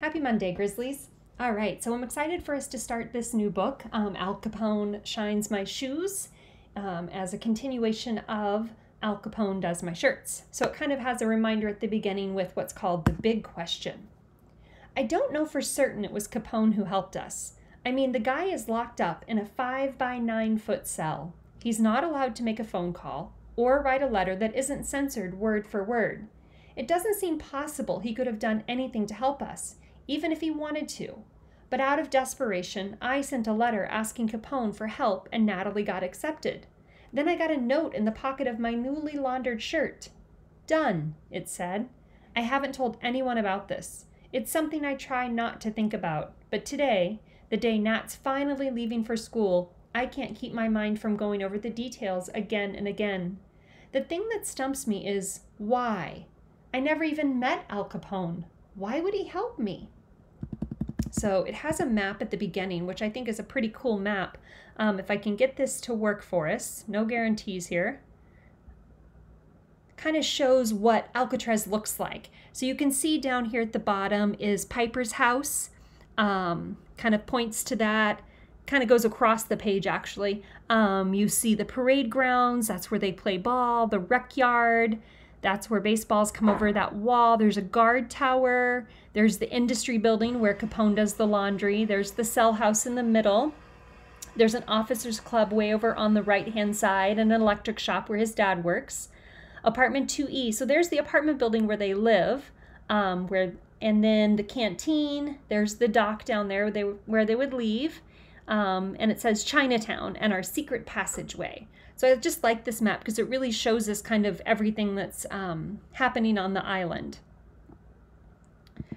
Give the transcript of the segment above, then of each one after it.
Happy Monday, Grizzlies. All right, so I'm excited for us to start this new book, Al Capone Shines My Shoes, as a continuation of Al Capone Does My Shirts. So it kind of has a reminder at the beginning with what's called the big question. I don't know for certain it was Capone who helped us. I mean, the guy is locked up in a 5 by 9 foot cell. He's not allowed to make a phone call or write a letter that isn't censored word for word. It doesn't seem possible he could have done anything to help us, even if he wanted to. But out of desperation, I sent a letter asking Capone for help and Natalie got accepted. Then I got a note in the pocket of my newly laundered shirt. Done, it said. I haven't told anyone about this. It's something I try not to think about, but today, the day Nat's finally leaving for school, I can't keep my mind from going over the details again and again. The thing that stumps me is, why? I never even met Al Capone. Why would he help me? So it has a map at the beginning, which I think is a pretty cool map. If I can get this to work for us, no guarantees here. Kind of shows what Alcatraz looks like. So you can see down here at the bottom is Piper's house. Kind of points to that. Kind of goes across the page, actually. You see the parade grounds. That's where they play ball. The rec yard. That's where baseballs come over that wall. There's a guard tower. There's the industry building where Capone does the laundry. There's the cell house in the middle. There's an officers club way over on the right-hand side and an electric shop where his dad works. Apartment 2E. So there's the apartment building where they live, and then the canteen. There's the dock down there where they would leave. And it says Chinatown and our secret passageway. So I just like this map because it really shows us kind of everything that's happening on the island.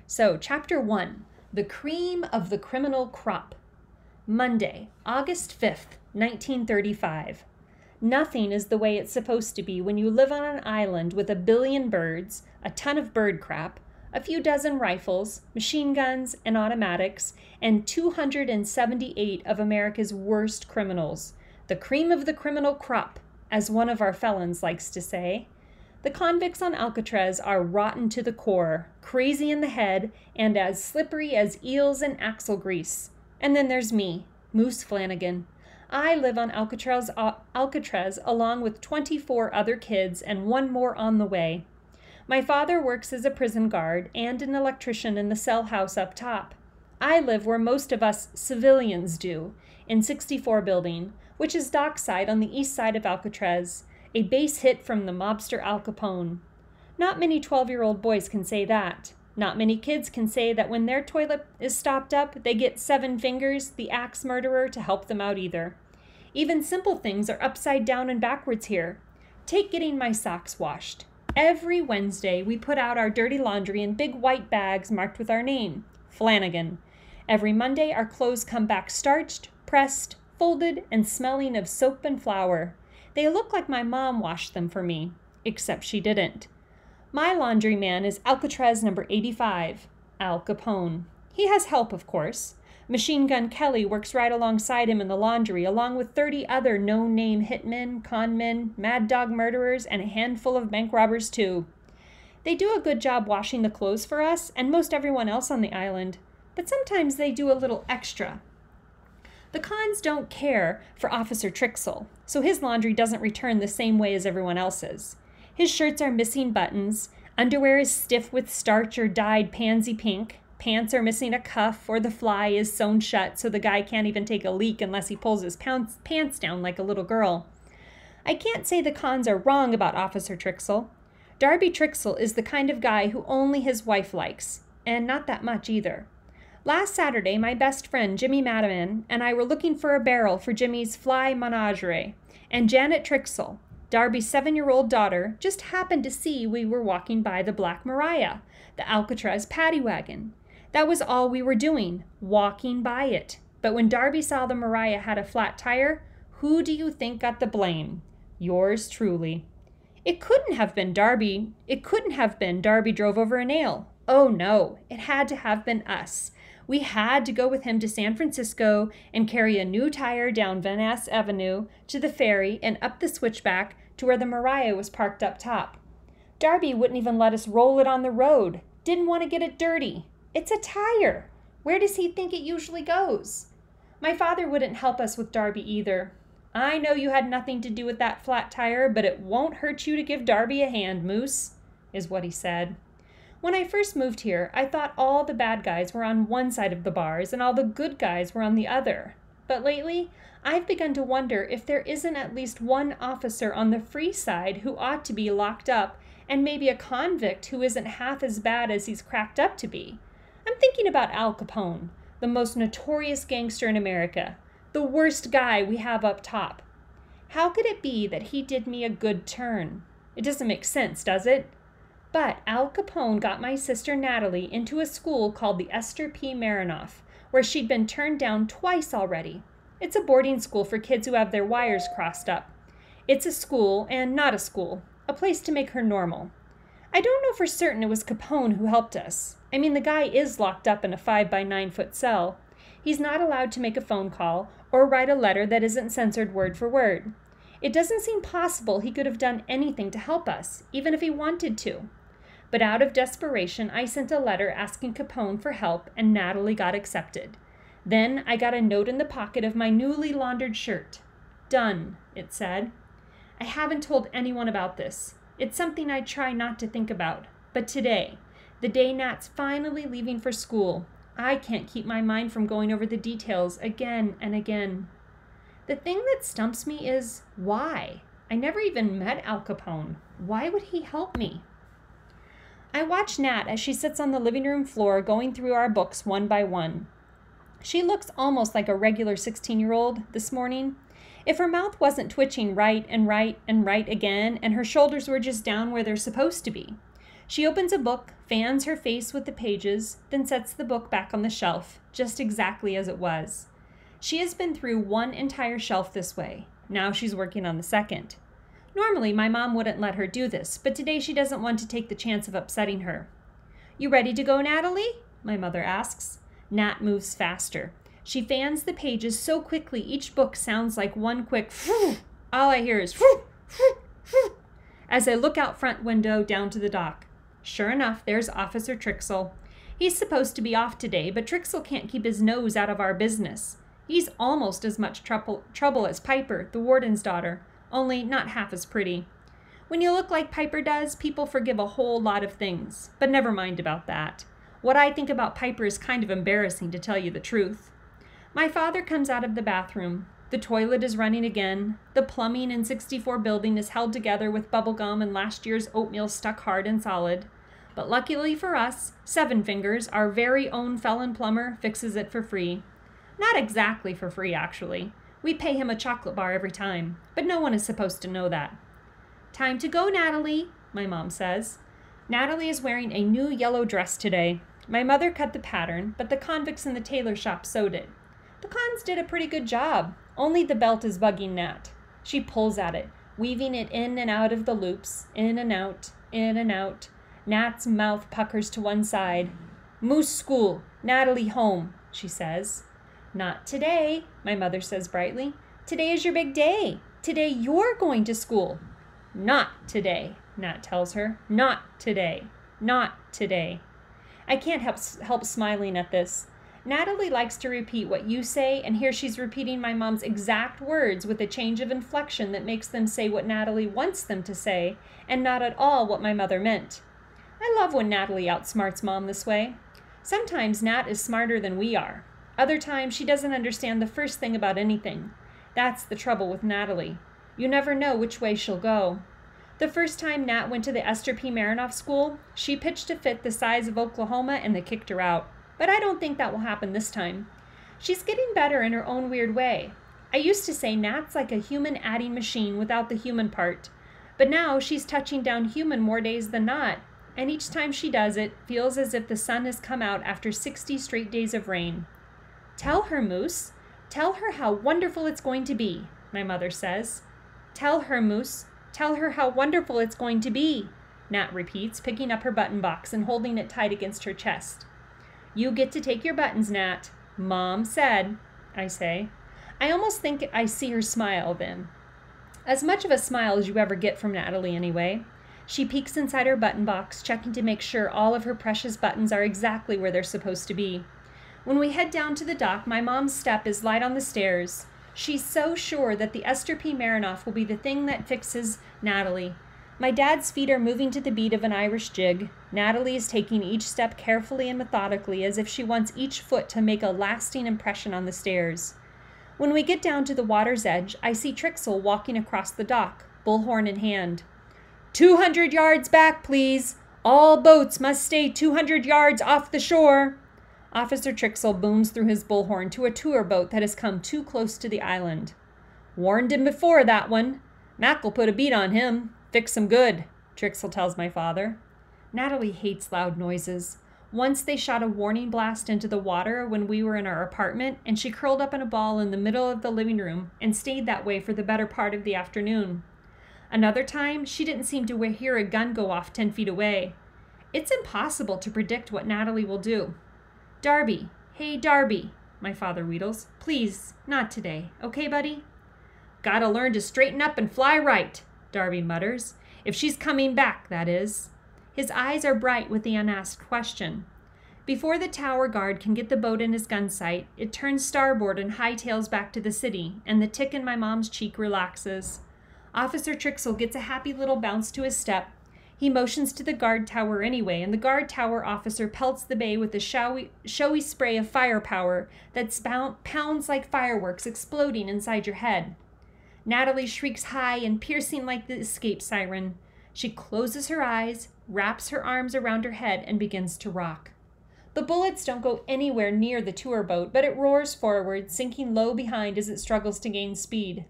So chapter 1, The Cream of the Criminal Crop. Monday, August 5th, 1935. Nothing is the way it's supposed to be when you live on an island with a billion birds, a ton of bird crap, a few dozen rifles, machine guns and automatics, and 278 of America's worst criminals. The cream of the criminal crop, as one of our felons likes to say. The convicts on Alcatraz are rotten to the core, crazy in the head, and as slippery as eels in axle grease. And then there's me, Moose Flanagan. I live on Alcatraz along with 24 other kids and one more on the way. My father works as a prison guard and an electrician in the cell house up top. I live where most of us civilians do, in 64 Building, which is dockside on the east side of Alcatraz, a base hit from the mobster Al Capone. Not many 12-year-old boys can say that. Not many kids can say that when their toilet is stopped up, they get 7 fingers, the axe murderer, to help them out either. Even simple things are upside down and backwards here. Take getting my socks washed. Every Wednesday, we put out our dirty laundry in big white bags marked with our name, Flanagan. Every Monday, our clothes come back starched, pressed, folded, and smelling of soap and flour. They look like my mom washed them for me, except she didn't. My laundryman is Alcatraz number 85, Al Capone. He has help, of course. Machine Gun Kelly works right alongside him in the laundry, along with 30 other no-name hitmen, conmen, mad dog murderers, and a handful of bank robbers, too. They do a good job washing the clothes for us and most everyone else on the island, but sometimes they do a little extra. The cons don't care for Officer Trixel, so his laundry doesn't return the same way as everyone else's. His shirts are missing buttons, underwear is stiff with starch or dyed pansy pink, pants are missing a cuff, or the fly is sewn shut so the guy can't even take a leak unless he pulls his pants down like a little girl. I can't say the cons are wrong about Officer Trixel. Darby Trixel is the kind of guy who only his wife likes, and not that much either. Last Saturday, my best friend Jimmy Madiman and I were looking for a barrel for Jimmy's fly menagerie, and Janet Trixel, Darby's 7-year-old daughter, just happened to see we were walking by the Black Maria, the Alcatraz paddy wagon. That was all we were doing, walking by it. But when Darby saw the Maria had a flat tire, who do you think got the blame? Yours truly. It couldn't have been Darby drove over a nail. Oh no, it had to have been us. We had to go with him to San Francisco and carry a new tire down Van Ness Avenue to the ferry and up the switchback to where the Maria was parked up top. Darby wouldn't even let us roll it on the road. Didn't want to get it dirty. It's a tire. Where does he think it usually goes? My father wouldn't help us with Darby either. I know you had nothing to do with that flat tire, but it won't hurt you to give Darby a hand, Moose, is what he said. When I first moved here, I thought all the bad guys were on one side of the bars and all the good guys were on the other. But lately, I've begun to wonder if there isn't at least one officer on the free side who ought to be locked up, and maybe a convict who isn't half as bad as he's cracked up to be. I'm thinking about Al Capone, the most notorious gangster in America, the worst guy we have up top. How could it be that he did me a good turn? It doesn't make sense, does it? But Al Capone got my sister Natalie into a school called the Esther P. Marinoff, where she'd been turned down twice already. It's a boarding school for kids who have their wires crossed up. It's a school and not a school, a place to make her normal. I don't know for certain it was Capone who helped us. I mean, the guy is locked up in a 5-by-9-foot cell. He's not allowed to make a phone call or write a letter that isn't censored word for word. It doesn't seem possible he could have done anything to help us, even if he wanted to. But out of desperation, I sent a letter asking Capone for help, and Natalie got accepted. Then I got a note in the pocket of my newly laundered shirt. Done, it said. I haven't told anyone about this. It's something I try not to think about. But today, the day Nat's finally leaving for school, I can't keep my mind from going over the details again and again. The thing that stumps me is why? I never even met Al Capone. Why would he help me? I watch Nat as she sits on the living room floor going through our books one by one. She looks almost like a regular 16-year-old this morning. If her mouth wasn't twitching right and right and right again, and her shoulders were just down where they're supposed to be. She opens a book, fans her face with the pages, then sets the book back on the shelf, just exactly as it was. She has been through one entire shelf this way. Now she's working on the second. Normally, my mom wouldn't let her do this, but today she doesn't want to take the chance of upsetting her. You ready to go, Natalie? My mother asks. Nat moves faster. She fans the pages so quickly each book sounds like one quick phew. All I hear is phew, phew, phew, as I look out front window down to the dock. Sure enough, there's Officer Trixel. He's supposed to be off today, but Trixel can't keep his nose out of our business. He's almost as much trouble as Piper, the warden's daughter, only not half as pretty. When you look like Piper does, people forgive a whole lot of things, but never mind about that. What I think about Piper is kind of embarrassing, to tell you the truth. My father comes out of the bathroom. The toilet is running again. The plumbing in 64 building is held together with bubble gum and last year's oatmeal stuck hard and solid. But luckily for us, Seven Fingers, our very own felon plumber, fixes it for free. Not exactly for free, actually. We pay him a chocolate bar every time, but no one is supposed to know that. Time to go, Natalie, my mom says. Natalie is wearing a new yellow dress today. My mother cut the pattern, but the convicts in the tailor shop sewed it. The cons did a pretty good job, only the belt is bugging Nat. She pulls at it, weaving it in and out of the loops, in and out, in and out. Nat's mouth puckers to one side. Moose school, Natalie home, she says. Not today, my mother says brightly. Today is your big day. Today you're going to school. Not today, Nat tells her. Not today. Not today. I can't help smiling at this. Natalie likes to repeat what you say, and here she's repeating my mom's exact words with a change of inflection that makes them say what Natalie wants them to say, and not at all what my mother meant. I love when Natalie outsmarts Mom this way. Sometimes Nat is smarter than we are. Other times she doesn't understand the first thing about anything. That's the trouble with Natalie. You never know which way she'll go. The first time Nat went to the Esther P. Marinoff school, she pitched a fit the size of Oklahoma and they kicked her out. But I don't think that will happen this time. She's getting better in her own weird way. I used to say Nat's like a human adding machine without the human part. But now she's touching down human more days than not. And each time she does it, feels as if the sun has come out after 60 straight days of rain. Tell her, Moose. Tell her how wonderful it's going to be, my mother says. Tell her, Moose. Tell her how wonderful it's going to be, Nat repeats, picking up her button box and holding it tight against her chest. You get to take your buttons, Nat. Mom said, I say. I almost think I see her smile then. As much of a smile as you ever get from Natalie, anyway. She peeks inside her button box, checking to make sure all of her precious buttons are exactly where they're supposed to be. When we head down to the dock, my mom's step is light on the stairs. She's so sure that the Esther P. Marinoff will be the thing that fixes Natalie. My dad's feet are moving to the beat of an Irish jig. Natalie is taking each step carefully and methodically, as if she wants each foot to make a lasting impression on the stairs. When we get down to the water's edge, I see Trixel walking across the dock, bullhorn in hand. 200 yards back, please. All boats must stay 200 yards off the shore. Officer Trixel booms through his bullhorn to a tour boat that has come too close to the island. Warned him before, that one. Mac will put a beat on him. Fix him good, Trixel tells my father. Natalie hates loud noises. Once they shot a warning blast into the water when we were in our apartment, and she curled up in a ball in the middle of the living room and stayed that way for the better part of the afternoon. Another time, she didn't seem to hear a gun go off 10 feet away. It's impossible to predict what Natalie will do. Darby, hey Darby, my father wheedles. Please, not today, okay, buddy? Gotta learn to straighten up and fly right, Darby mutters. If she's coming back, that is. His eyes are bright with the unasked question. Before the tower guard can get the boat in his gun sight, it turns starboard and hightails back to the city, and the tick in my mom's cheek relaxes. Officer Trixel gets a happy little bounce to his step. He motions to the guard tower anyway, and the guard tower officer pelts the bay with a showy spray of firepower that pounds like fireworks exploding inside your head. Natalie shrieks high and piercing like the escape siren. She closes her eyes, wraps her arms around her head, and begins to rock. The bullets don't go anywhere near the tour boat, but it roars forward, sinking low behind as it struggles to gain speed.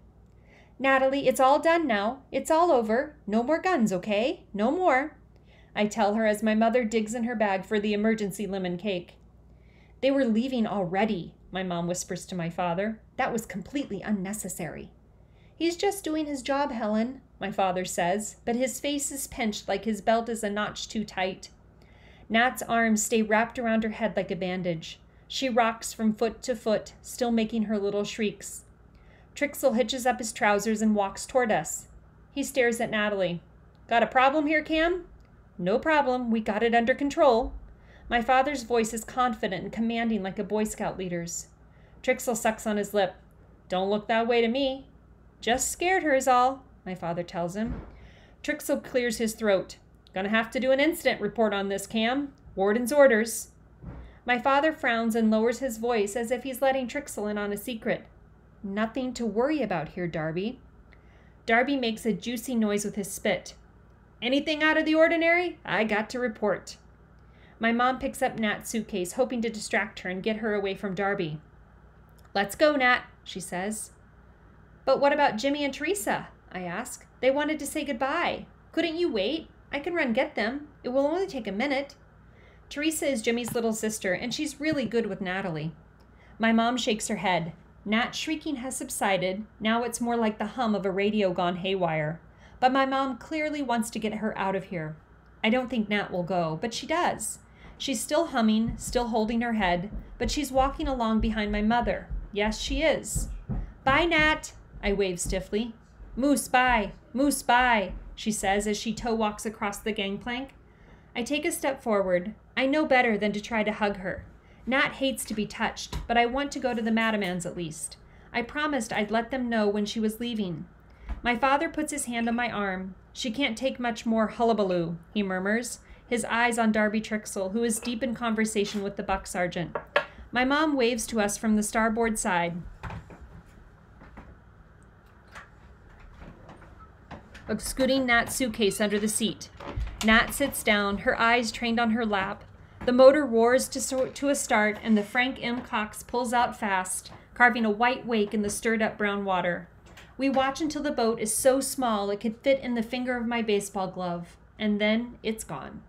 Natalie, it's all done now. It's all over. No more guns, okay? No more, I tell her as my mother digs in her bag for the emergency lemon cake. They were leaving already, my mom whispers to my father. That was completely unnecessary. He's just doing his job, Helen, my father says, but his face is pinched like his belt is a notch too tight. Nat's arms stay wrapped around her head like a bandage. She rocks from foot to foot, still making her little shrieks. Trixel hitches up his trousers and walks toward us. He stares at Natalie. Got a problem here, Cam? No problem. We got it under control. My father's voice is confident and commanding like a Boy Scout leader's. Trixel sucks on his lip. Don't look that way to me. Just scared her is all, my father tells him. Trixel clears his throat. Gonna have to do an incident report on this, Cam. Warden's orders. My father frowns and lowers his voice as if he's letting Trixel in on a secret. Nothing to worry about here, Darby. Darby makes a juicy noise with his spit. Anything out of the ordinary? I got to report. My mom picks up Nat's suitcase, hoping to distract her and get her away from Darby. Let's go, Nat, she says. But what about Jimmy and Teresa? I ask. They wanted to say goodbye. Couldn't you wait? I can run get them. It will only take a minute. Teresa is Jimmy's little sister, and she's really good with Natalie. My mom shakes her head. Nat's shrieking has subsided. Now it's more like the hum of a radio gone haywire. But my mom clearly wants to get her out of here. I don't think Nat will go, but she does. She's still humming, still holding her head, but she's walking along behind my mother. Yes, she is. Bye, Nat, I wave stiffly. Moose, bye, she says as she toe walks across the gangplank. I take a step forward. I know better than to try to hug her. Nat hates to be touched, but I want to go to the Madamans at least. I promised I'd let them know when she was leaving. My father puts his hand on my arm. She can't take much more hullabaloo, he murmurs, his eyes on Darby Trixel, who is deep in conversation with the buck sergeant. My mom waves to us from the starboard side of scooting Nat's suitcase under the seat. Nat sits down, her eyes trained on her lap. The motor roars to a start, and the Frank M. Cox pulls out fast, carving a white wake in the stirred-up brown water. We watch until the boat is so small it could fit in the finger of my baseball glove, and then it's gone.